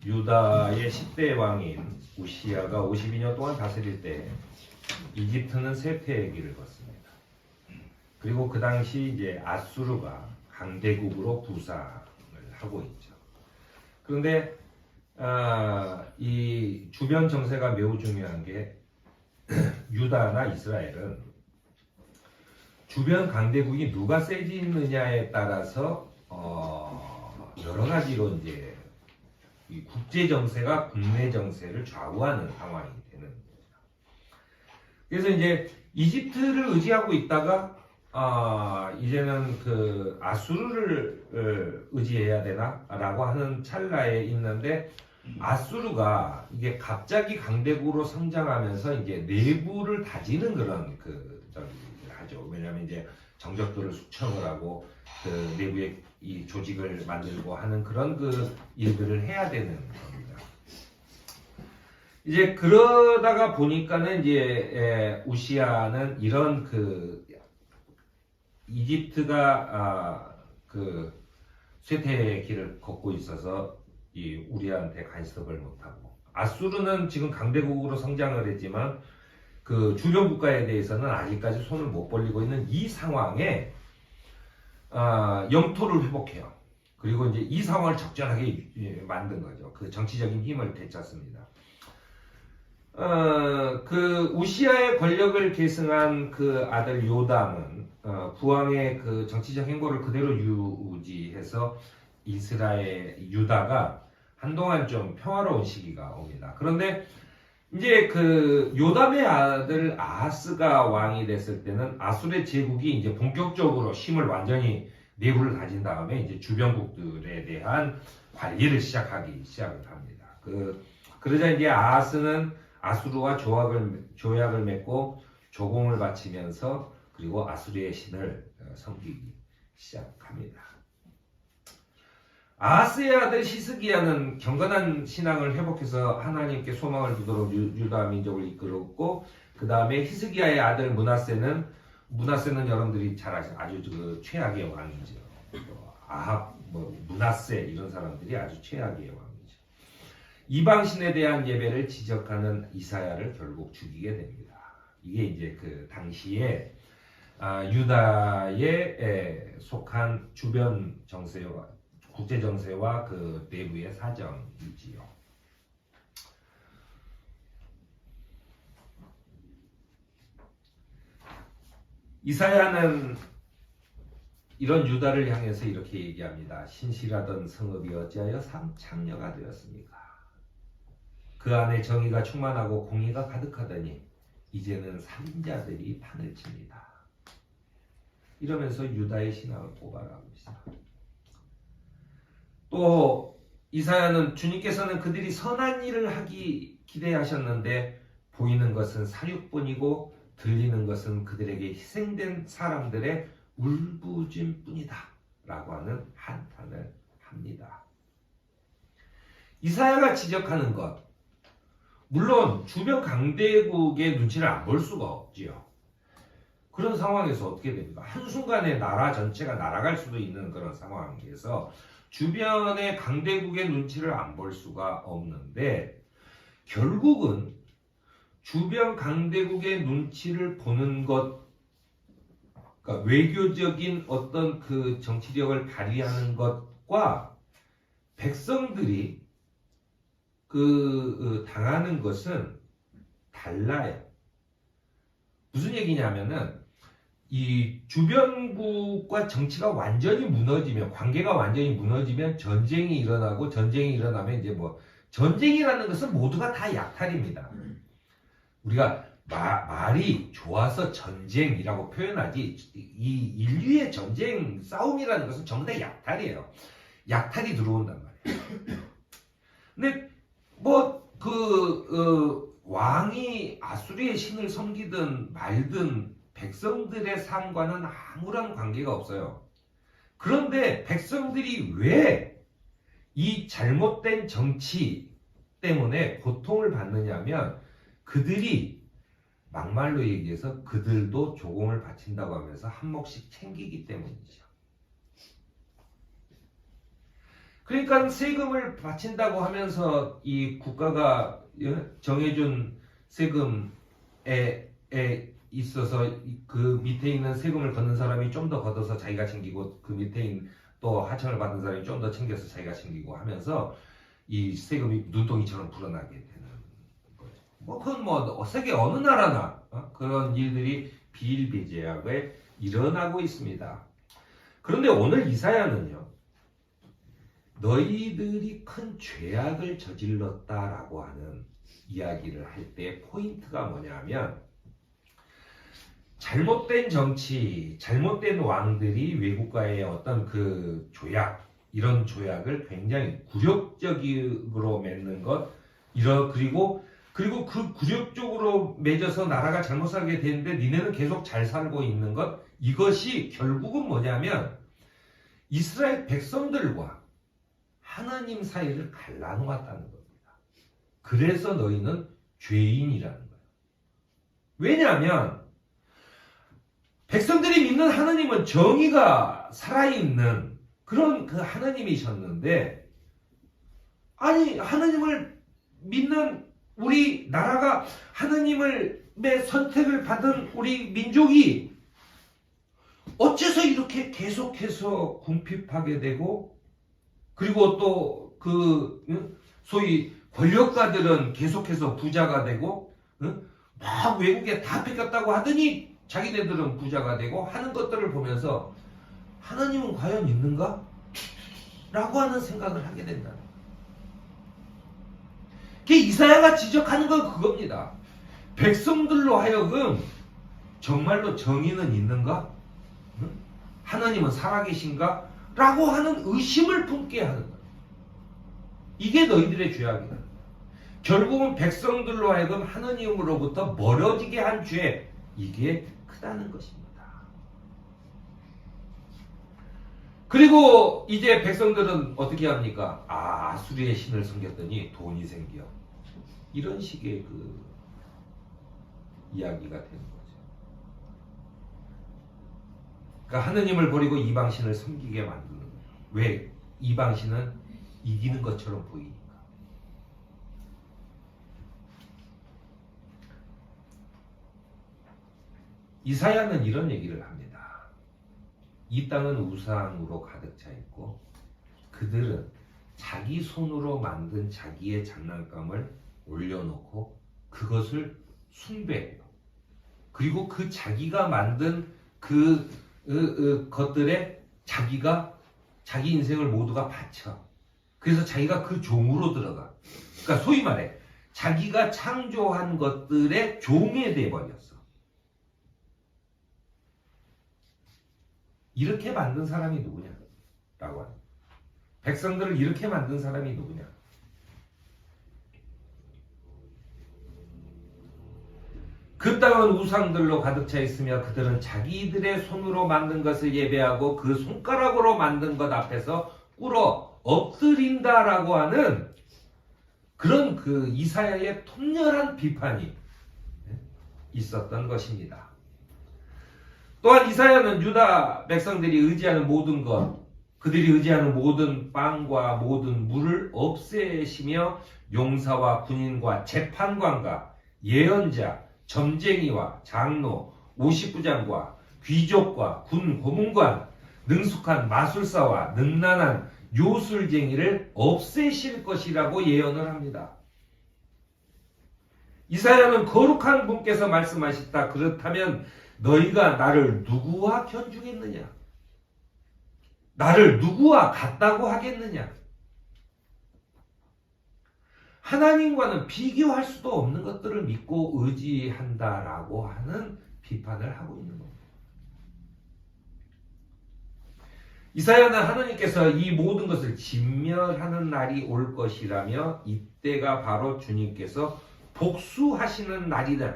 유다의 10대 왕인 우시야가 52년 동안 다스릴 때 이집트는 쇠퇴의 길을 걷습니다. 그리고 그 당시 이제 아수르가 강대국으로 부상을 하고 있죠. 그런데 이 주변 정세가 매우 중요한 게 유다나 이스라엘은 주변 강대국이 누가 세지느냐에 따라서 여러 가지로 이제 이 국제 정세가 국내 정세를 좌우하는 상황이 되는 거죠. 그래서 이제 이집트를 의지하고 있다가 이제는 그 아수르를 의지해야 되나라고 하는 찰나에 있는데 아수르가 이게 갑자기 강대국으로 성장하면서 이제 내부를 다지는 그런 하죠. 왜냐하면 이제 정적들을 숙청을 하고 그 내부에 이 조직을 만들고 하는 그런 그 일들을 해야 되는 겁니다. 이제 그러다가 보니까는 이제 우시야는 이런 그 이집트가 그 쇠퇴의 길을 걷고 있어서 이 우리한테 간섭을 못하고 아수르는 지금 강대국으로 성장을 했지만 그 주변 국가에 대해서는 아직까지 손을 못 벌리고 있는 이 상황에 영토를 회복해요. 그리고 이제 이 상황을 적절하게 만든 거죠. 그 정치적인 힘을 되찾습니다. 그 우시야의 권력을 계승한 그 아들 요담은 부왕의 그 정치적 행보를 그대로 유지해서 이스라엘 유다가 한동안 좀 평화로운 시기가 옵니다. 그런데 이제 그 요담의 아들 아하스가 왕이 됐을 때는 아수르의 제국이 이제 본격적으로 힘을 완전히 내부를 가진 다음에 이제 주변국들에 대한 관리를 시작을 합니다. 그러자 이제 아하스는 아수르와 조약을 맺고 조공을 바치면서 그리고 아수르의 신을 섬기기 시작합니다. 아하스의 아들 히스기야는 경건한 신앙을 회복해서 하나님께 소망을 두도록 유다 민족을 이끌었고 그 다음에 히스기야의 아들 므낫세는 여러분들이 잘 아시는 아주 그 최악의 왕이죠. 아합, 므낫세 이런 사람들이 아주 최악의 왕이죠. 이방신에 대한 예배를 지적하는 이사야를 결국 죽이게 됩니다. 이게 이제 그 당시에 유다에 속한 주변 정세와 국제 정세와 그 내부의 사정이지요. 이사야는 이런 유다를 향해서 이렇게 얘기합니다. 신실하던 성읍이 어찌하여 창녀가 되었습니까? 그 안에 정의가 충만하고 공의가 가득하더니 이제는 살인자들이 판을 칩니다. 이러면서 유다의 신앙을 고발하고 있습니다. 또 이사야는 주님께서는 그들이 선한 일을 하기 기대하셨는데 보이는 것은 사육뿐이고 들리는 것은 그들에게 희생된 사람들의 울부짖음뿐이다 라고 하는 한탄을 합니다. 이사야가 지적하는 것, 물론 주변 강대국의 눈치를 안 볼 수가 없지요. 그런 상황에서 어떻게 됩니까? 한순간에 나라 전체가 날아갈 수도 있는 그런 상황에서 주변의 강대국의 눈치를 안 볼 수가 없는데 결국은 주변 강대국의 눈치를 보는 것, 그러니까 외교적인 어떤 그 정치력을 발휘하는 것과 백성들이 당하는 것은 달라요. 무슨 얘기냐면은 이 주변국과 정치가 완전히 무너지면, 관계가 완전히 무너지면 전쟁이 일어나고, 전쟁이 일어나면 이제 전쟁이라는 것은 모두가 다 약탈입니다. 우리가 말이 좋아서 전쟁이라고 표현하지, 이 인류의 전쟁, 싸움이라는 것은 전부 다 약탈이에요. 약탈이 들어온단 말이에요. 근데 왕이 아수르의 신을 섬기든 말든 백성들의 삶과는 아무런 관계가 없어요. 그런데 백성들이 왜 이 잘못된 정치 때문에 고통을 받느냐면 그들이 막말로 얘기해서 그들도 조공을 바친다고 하면서 한 몫씩 챙기기 때문이죠. 그러니까 세금을 바친다고 하면서 이 국가가 정해준 세금에 있어서 그 밑에 있는 세금을 걷는 사람이 좀 더 걷어서 자기가 챙기고 그 밑에 있는 또 하청을 받은 사람이 좀 더 챙겨서 자기가 챙기고 하면서 이 세금이 눈덩이처럼 불어나게 되는 거죠. 뭐 그건 뭐 세계 어느 나라나 그런 일들이 비일비재하게 일어나고 있습니다. 그런데 오늘 이사야는요, 너희들이 큰 죄악을 저질렀다라고 하는 이야기를 할 때 포인트가 뭐냐면, 잘못된 정치, 잘못된 왕들이 외국과의 어떤 그 조약, 이런 조약을 굉장히 굴욕적으로 맺는 것, 그리고 그 굴욕적으로 맺어서 나라가 잘못 살게 되는데 니네는 계속 잘 살고 있는 것, 이것이 결국은 뭐냐면 이스라엘 백성들과 하나님 사이를 갈라놓았다는 겁니다. 그래서 너희는 죄인이라는 거예요. 왜냐하면 백성들이 믿는 하나님은 정의가 살아있는 그런 그 하나님이셨는데, 아니 하나님을 믿는 우리 나라가 하나님의 선택을 받은 우리 민족이 어째서 이렇게 계속해서 궁핍하게 되고, 그리고 또 그 소위 권력가들은 계속해서 부자가 되고, 막 외국에 다 뺏겼다고 하더니 자기네들은 부자가 되고 하는 것들을 보면서 하나님은 과연 있는가? 라고 하는 생각을 하게 된다. 이사야가 지적하는 건 그겁니다. 백성들로 하여금 정말로 정의는 있는가? 하나님은 살아계신가? 라고 하는 의심을 품게 하는 거예요. 이게 너희들의 죄악이다. 결국은 백성들로 하여금 하나님으로부터 멀어지게 한 죄, 이게 크다는 것입니다. 그리고 이제 백성들은 어떻게 합니까? 아수리의 신을 섬겼더니 돈이 생겨. 이런 식의 그 이야기가 되는 거죠. 그러니까 하느님을 버리고 이방신을 섬기게 만드는 거예요. 왜? 이방신은 이기는 것처럼 보이니까. 이사야는 이런 얘기를 합니다. 이 땅은 우상으로 가득 차 있고 그들은 자기 손으로 만든 자기의 장난감을 올려놓고 그것을 숭배해요. 그리고 그 자기가 만든 것들에 자기 인생을 모두가 바쳐. 그래서 자기가 그 종으로 들어가. 그러니까 소위 말해 자기가 창조한 것들의 종이 돼버렸어. 이렇게 만든 사람이 누구냐? 라고 합니다. 백성들을 이렇게 만든 사람이 누구냐? 그 땅은 우상들로 가득 차 있으며 그들은 자기들의 손으로 만든 것을 예배하고 그 손가락으로 만든 것 앞에서 꿇어 엎드린다라고 하는 그런 그 이사야의 통렬한 비판이 있었던 것입니다. 또한 이사야는 유다 백성들이 의지하는 모든 것, 그들이 의지하는 모든 빵과 모든 물을 없애시며 용사와 군인과 재판관과 예언자, 점쟁이와 장로, 오십부장과 귀족과 군 고문관, 능숙한 마술사와 능란한 요술쟁이를 없애실 것이라고 예언을 합니다. 이사야는 거룩한 분께서 말씀하셨다. 그렇다면 너희가 나를 누구와 견주겠느냐? 나를 누구와 같다고 하겠느냐? 하나님과는 비교할 수도 없는 것들을 믿고 의지한다라고 하는 비판을 하고 있는 겁니다. 이사야는 하나님께서 이 모든 것을 진멸하는 날이 올 것이라며 이때가 바로 주님께서 복수하시는 날이다.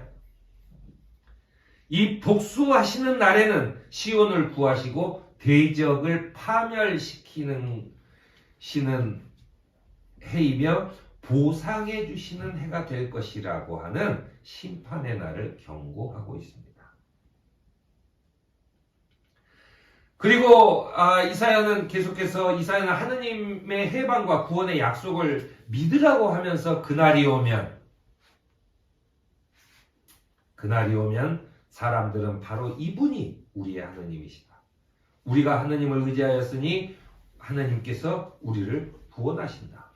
이 복수하시는 날에는 시온을 구하시고 대적을 파멸시키는 해이며 보상해 주시는 해가 될 것이라고 하는 심판의 날을 경고하고 있습니다. 그리고 이사야는 하느님의 해방과 구원의 약속을 믿으라고 하면서 그날이 오면 사람들은 바로 이분이 우리의 하느님이시다. 우리가 하느님을 의지하였으니 하느님께서 우리를 구원하신다.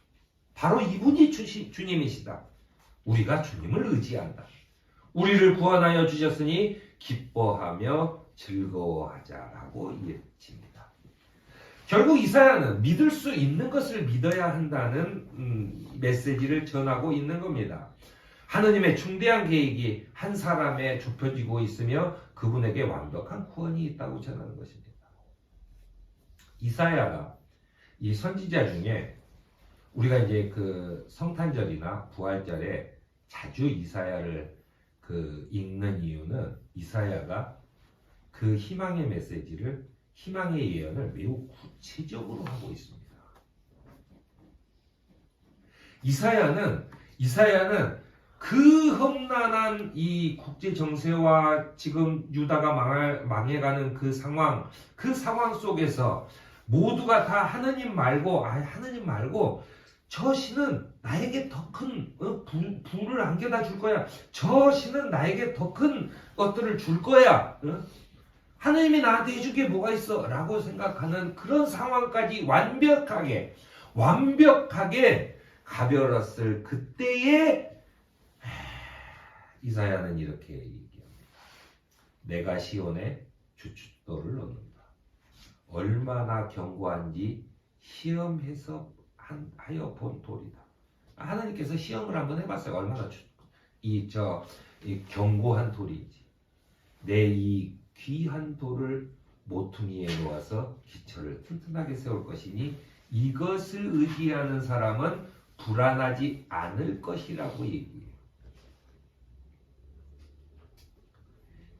바로 이분이 주님이시다. 우리가 주님을 의지한다. 우리를 구원하여 주셨으니 기뻐하며 즐거워하자라고 이해집니다. 결국 이사야는 믿을 수 있는 것을 믿어야 한다는 메시지를 전하고 있는 겁니다. 하느님의 중대한 계획이 한 사람에 좁혀지고 있으며 그분에게 완벽한 구원이 있다고 전하는 것입니다. 이사야가 이 선지자 중에 우리가 이제 그 성탄절이나 부활절에 자주 이사야를 읽는 이유는 이사야가 그 희망의 메시지를, 희망의 예언을 매우 구체적으로 하고 있습니다. 이사야는 그 험난한 이 국제 정세와 지금 유다가 망해가는 그 상황 속에서 모두가 다 하느님 말고 저 신은 나에게 더 큰 부를 안겨다 줄 거야. 저 신은 나에게 더 큰 것들을 줄 거야. 하느님이 나한테 해줄 게 뭐가 있어? 라고 생각하는 그런 상황까지 완벽하게 가벼웠을 그때에 이사야는 이렇게 얘기합니다. 내가 시온에 주춧돌을 놓는다. 얼마나 견고한지 시험해서 하여 본 돌이다. 하나님께서 시험을 한번 해봤어요. 얼마나 이 견고한 돌인지. 내 이 귀한 돌을 모퉁이에 놓아서 기초를 튼튼하게 세울 것이니 이것을 의지하는 사람은 불안하지 않을 것이라고 얘기해요.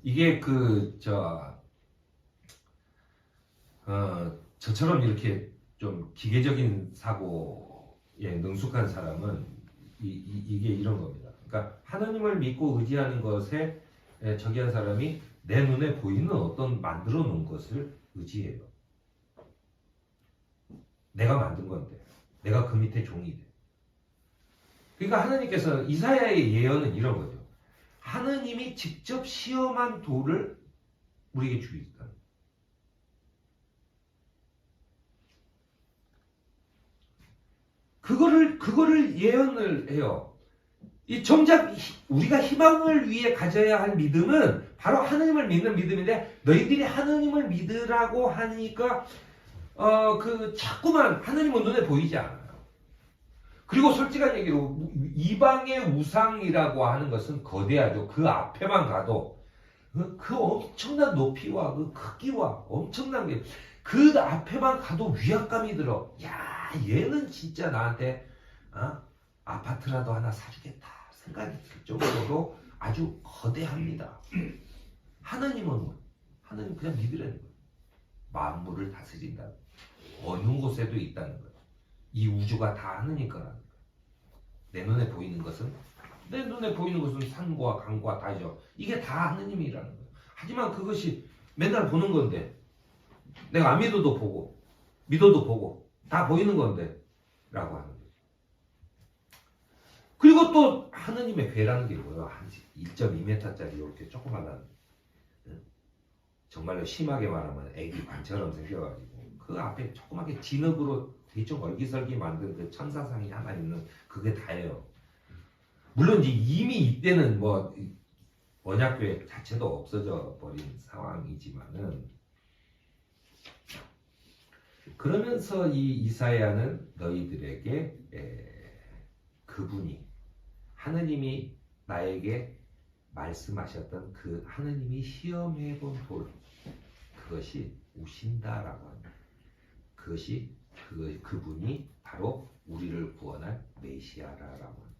이게 저처럼 이렇게 좀 기계적인 사고에 능숙한 사람은 이게 이런 겁니다. 그러니까 하나님을 믿고 의지하는 것에 저기한 사람이 내 눈에 보이는 어떤 만들어 놓은 것을 의지해요. 내가 만든 건데, 내가 그 밑에 종이 돼. 그러니까 하나님께서 이사야의 예언은 이런 거죠. 하느님이 직접 시험한 돌을 우리에게 주겠다. 그거를 예언을 해요. 정작 우리가 희망을 위해 가져야 할 믿음은 바로 하느님을 믿는 믿음인데, 너희들이 하느님을 믿으라고 하니까 자꾸만 하느님은 눈에 보이지 않아요. 그리고 솔직한 얘기로 이방의 우상이라고 하는 것은 거대하죠. 그 앞에만 가도 그 엄청난 높이와 그 크기와 엄청난 게, 그 앞에만 가도 위압감이 들어. 야, 얘는 진짜 나한테 아파트라도 하나 사주겠다 생각이 들 정도로 아주 거대합니다. 하느님은 그냥 믿으라는 거예요. 만물을 다스린다. 어느 곳에도 있다는 거예요. 이 우주가 다 하느님 거라는 거예요. 내 눈에 보이는 것은 산과 강과 다죠. 이게 다 하느님이라는 거예요. 하지만 그것이 맨날 보는 건데, 내가 안 믿어도 보고 믿어도 보고 다 보이는 건데 라고 하는 거죠. 그리고 또 하느님의 배라는 게 뭐예요? 한 1.2m짜리 이렇게 조그만한, 정말로 심하게 말하면 애기 관처럼 생겨가지고 그 앞에 조그맣게 진흙으로 대충 얼기설기 만든 그 천사상이 하나 있는, 그게 다예요. 물론 이미 이때는 언약교회 자체도 없어져 버린 상황이지만은, 그러면서 이 이사야는 너희들에게 그분이, 하느님이 나에게 말씀하셨던 그 하느님이 시험해본 돌, 그것이 오신다라고 합니다. 그것이 그분이 바로 우리를 구원할 메시아라라고 합니다.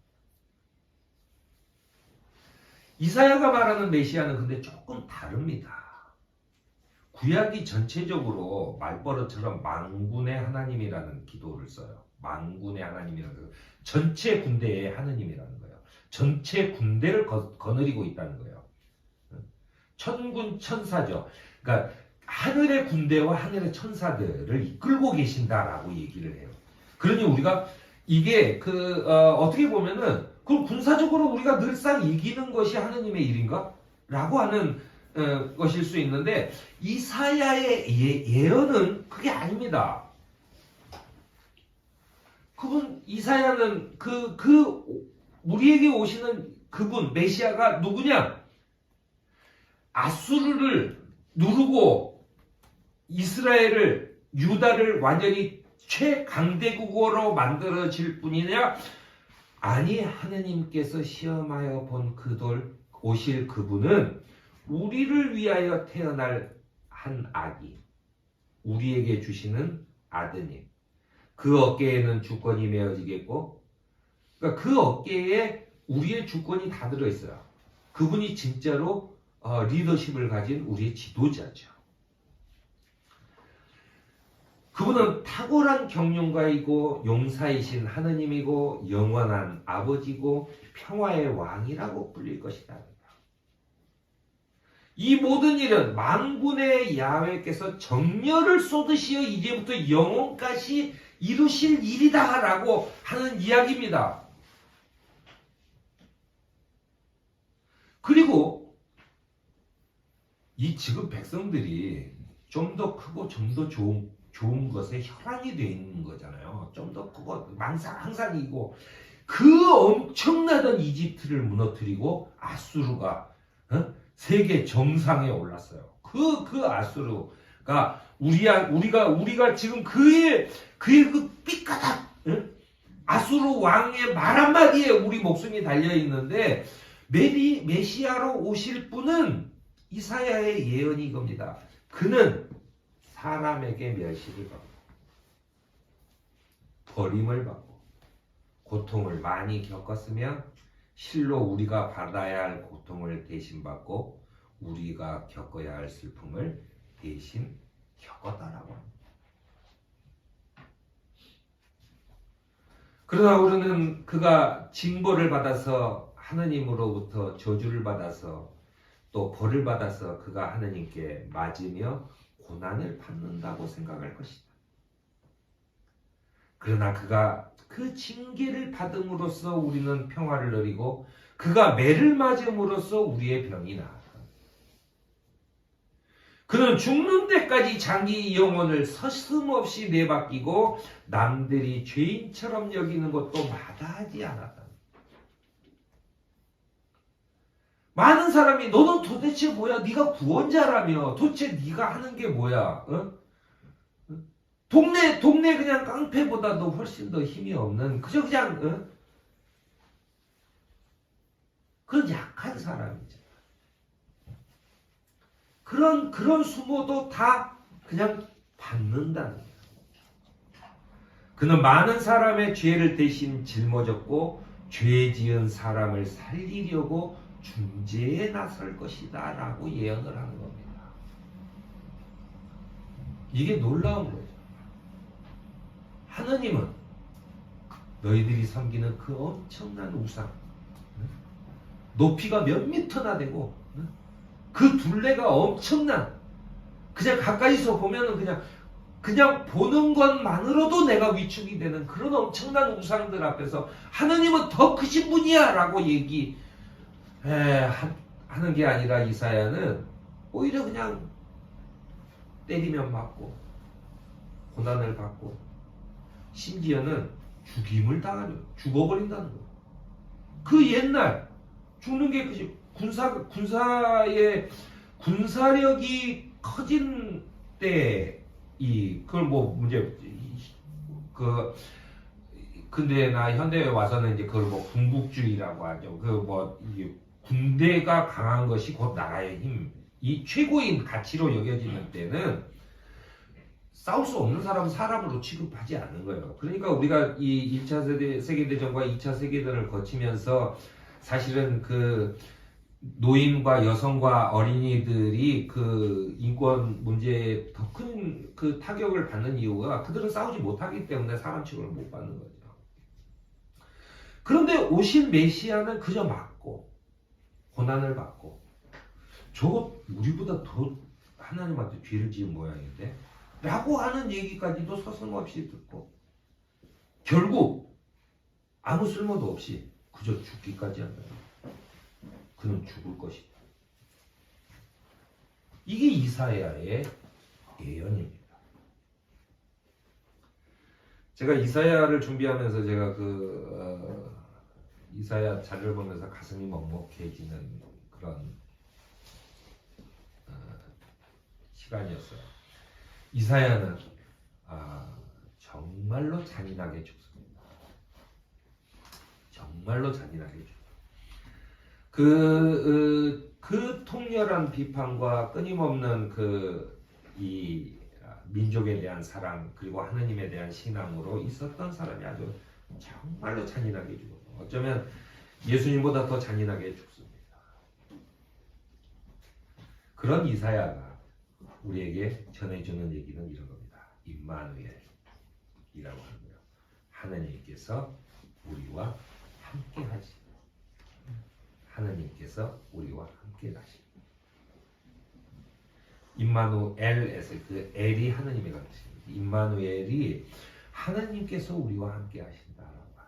이사야가 말하는 메시아는 근데 조금 다릅니다. 구약이 전체적으로 말버릇처럼 만군의 하나님이라는 기도를 써요. 만군의 하나님이라는 거, 전체 군대의 하나님이라는 거예요. 전체 군대를 거느리고 있다는 거예요. 천군 천사죠. 그러니까 하늘의 군대와 하늘의 천사들을 이끌고 계신다라고 얘기를 해요. 그러니 우리가 이게 어떻게 보면은 그 군사적으로 우리가 늘상 이기는 것이 하느님의 일인가? 라고 하는 것일 수 있는데 이사야의 예언은 그게 아닙니다. 그분 이사야는 우리에게 오시는 그분 메시아가 누구냐? 아수르를 누르고 이스라엘을 유다를 완전히 최강대국으로 만들어질 뿐이냐? 아니, 하느님께서 시험하여 본 그돌 오실 그분은 우리를 위하여 태어날 한 아기, 우리에게 주시는 아드님. 그 어깨에는 주권이 메어지겠고, 그러니까 그 어깨에 우리의 주권이 다 들어있어요. 그분이 진짜로 리더십을 가진 우리의 지도자죠. 그분은 탁월한 경륜가이고 용사이신 하느님이고 영원한 아버지고 평화의 왕이라고 불릴 것이다. 이 모든 일은 만군의 야훼께서 정렬을 쏟으시어 이제부터 영원까지 이루실 일이다 라고 하는 이야기입니다. 그리고 이 지금 백성들이 좀 더 크고 좀 더 좋은 것에 혈안이 되어 있는 거잖아요. 좀 더 크고 항상 이고 그 엄청나던 이집트를 무너뜨리고 아수르가 세계 정상에 올랐어요. 그 아수르가 우리가 지금 그의 그 삐까닥 아수르 왕의 말 한마디에 우리 목숨이 달려 있는데 메시아로 오실 분은 이사야의 예언이 이겁니다. 그는 사람에게 멸시를 받고 버림을 받고 고통을 많이 겪었으며 실로 우리가 받아야 할 고통을 대신 받고 우리가 겪어야 할 슬픔을 대신 겪었다라고 합니다. 그러나 우리는 그가 징벌을 받아서 하느님으로부터 저주를 받아서 또 벌을 받아서 그가 하느님께 맞으며 고난을 받는다고 생각할 것이다. 그러나 그가 그 징계를 받음으로써 우리는 평화를 누리고 그가 매를 맞음으로써 우리의 병이 나았다. 그는 죽는 데까지 자기 영혼을 서슴없이 내바뀌고 남들이 죄인처럼 여기는 것도 마다하지 않았다. 많은 사람이 너는 도대체 뭐야? 네가 구원자라며 도대체 네가 하는 게 뭐야? 동네 그냥 깡패보다도 훨씬 더 힘이 없는 그저 그냥 그런 약한 사람이죠. 그런 수모도 다 그냥 받는다는 거예요. 그는 많은 사람의 죄를 대신 짊어졌고 죄 지은 사람을 살리려고 중재에 나설 것이다 라고 예언을 하는 겁니다. 이게 놀라운 거죠. 하느님은 너희들이 섬기는 그 엄청난 우상 높이가 몇 미터나 되고 그 둘레가 엄청난 그냥 가까이서 보면은 그냥 보는 것만으로도 내가 위축이 되는 그런 엄청난 우상들 앞에서 하느님은 더 크신 분이야 라고 하는 게 아니라 이사야는 오히려 그냥 때리면 맞고 고난을 받고 심지어는 죽임을 당하려 죽어버린다는 거예요. 그 옛날 죽는 게 그지 군사의 군사력이 커진 때 그걸 뭐 문제 근데나 현대에 와서는 이제 그걸 뭐 군국주의라고 하죠. 군대가 강한 것이 곧 나라의 힘. 이 최고인 가치로 여겨지는 때는 싸울 수 없는 사람으로 취급하지 않는 거예요. 그러니까 우리가 이 1차 세계대전과 2차 세계대전을 거치면서 사실은 그 노인과 여성과 어린이들이 그 인권 문제에 더 큰 그 타격을 받는 이유가 그들은 싸우지 못하기 때문에 사람 취급을 못 받는 거죠. 그런데 오신 메시아는 그저 맞고 고난을 받고 저거 우리보다 더 하나님한테 죄를 지은 모양인데 라고 하는 얘기까지도 서슴없이 듣고 결국 아무 쓸모도 없이 그저 죽기까지 한다. 그는 죽을 것이다. 이게 이사야의 예언입니다. 제가 이사야를 준비하면서 제가 이사야 자료를 보면서 가슴이 먹먹해지는 그런 시간이었어요. 이사야는 정말로 잔인하게 죽습니다. 정말로 잔인하게 죽습니다. 그 통렬한 비판과 끊임없는 이 민족에 대한 사랑 그리고 하느님에 대한 신앙으로 있었던 사람이 아주 정말로 잔인하게 죽어요. 어쩌면 예수님보다 더 잔인하게 죽습니다. 그런 이사야가 우리에게 전해주는 얘기는 이런 겁니다. 임마누엘이라고 하고요. 하느님께서 우리와 함께 하시. 하느님께서 우리와 함께 하시. 임마누엘에서 그 엘이 하느님의 뜻입니다. 임마누엘이 하느님께서 우리와 함께 하신다라고 합니다.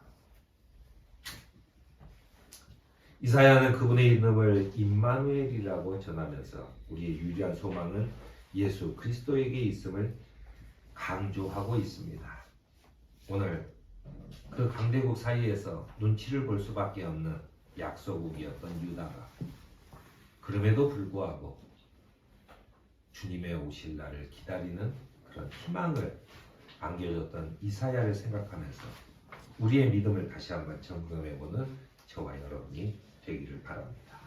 이사야는 그분의 이름을 임마누엘이라고 전하면서 우리의 유일한 소망은 예수 그리스도에게 있음을 강조하고 있습니다. 오늘 그 강대국 사이에서 눈치를 볼 수밖에 없는 약소국이었던 유다가 그럼에도 불구하고 주님의 오실 날을 기다리는 그런 희망을 안겨줬던 이사야를 생각하면서 우리의 믿음을 다시 한번 점검해보는 저와 여러분이 되기를 바랍니다.